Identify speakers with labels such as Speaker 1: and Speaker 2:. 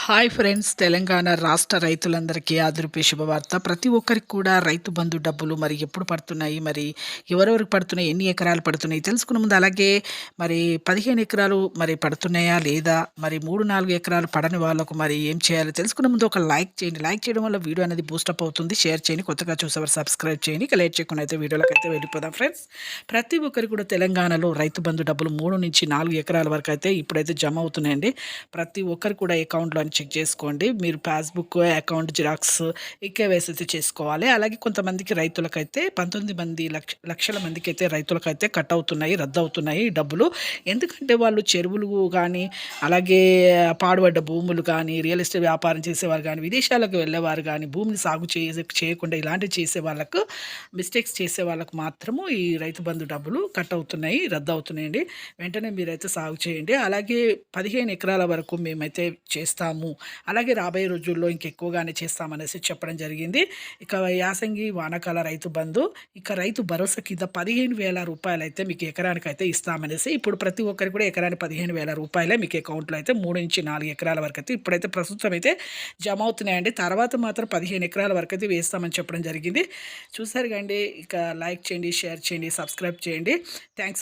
Speaker 1: Hi friends! Telangana రాష్ట్ర రైతులందరికీ అదిరిపే శుభవార్త. ప్రతి ఒక్కరికి కూడా రైతు బంధు డబ్బులు మరి ఎప్పుడు పడుతున్నాయి? మరి ఎవరెవరికి పడుతున్నాయి? ఎన్ని ఎకరాలు పడుతున్నాయి? తెలుసుకునే ముందు అలాగే మరి 15 ఎకరాలు మరి పడుతున్నాయా? లేదా? మరి 3, 4 ఎకరాలు పడని వాళ్ళకు మరి ఏం చేయాలి? తెలుసుకునే ముందు ఒక లైక్ చేయండి. లైక్ చేయడం వల్ల వీడియో అనేది బూస్టప్ అవుతుంది. షేర్ చేయండి. కొత్తగా చూసేవారు సబ్స్క్రైబ్ చేయండి. ఇక లేట్ చేయకుండా అయితే వీడియోలకైతే వెళ్ళిపోదాం ఫ్రెండ్స్. ప్రతి ఒక్కరికి కూడా తెలంగాణలో రైతు బంధు డబ్బులు 3-4 ఎకరాల వరకు అయితే ఇప్పుడైతే జమ అవుతున్నాయండి. ప్రతి ఒక్కరు కూడా అకౌంట్‌లో చెక్ చేసుకోండి. మీరు పాస్‌బుక్, అకౌంట్ జిరాక్స్, కేవైసీ అయితే చేసుకోవాలి. అలాగే కొంతమందికి రైతులకైతే 19 మంది లక్షల మందికైతే రైతులకైతే కట్ అవుతున్నాయి, రద్దవుతున్నాయి ఈ డబ్బులు. ఎందుకంటే వాళ్ళు చెరువులు గానీ, అలాగే పాడుబడ్డ భూములు గానీ, రియల్ ఎస్టేట్ వ్యాపారం చేసేవారు గానీ, విదేశాలకు వెళ్ళేవారు గానీ, భూమిని సాగు చేయకుండా ఇలాంటివి చేసే వాళ్ళకు, మిస్టేక్స్ చేసే వాళ్ళకు మాత్రము ఈ రైతు బంధు డబ్బులు కట్ అవుతున్నాయి, రద్దవుతున్నాయండి. వెంటనే మీరైతే సాగు చేయండి. అలాగే 15 ఎకరాల వరకు మేమైతే చేస్తాము. అలాగే రాబోయే రోజుల్లో ఇంకెక్కువగానే చేస్తామనేసి చెప్పడం జరిగింది. ఇక యాసంగి వానాకాల రైతు బంధు, ఇక రైతు భరోసా కింద 15,000 రూపాయలైతే మీకు ఎకరానికైతే ఇస్తామనేసి ఇప్పుడు ప్రతి ఒక్కరికి కూడా ఎకరానికి 15,000 రూపాయలే మీకు అకౌంట్‌లో అయితే 3-4 ఎకరాల వరకైతే ఇప్పుడైతే ప్రస్తుతం అయితే జమ అవుతున్నాయండి. తర్వాత మాత్రం 15 ఎకరాల వరకైతే వేస్తామని చెప్పడం జరిగింది. చూసారు కదండీ! ఇక లైక్ చేయండి, షేర్ చేయండి, సబ్స్క్రైబ్ చేయండి. థాంక్స్.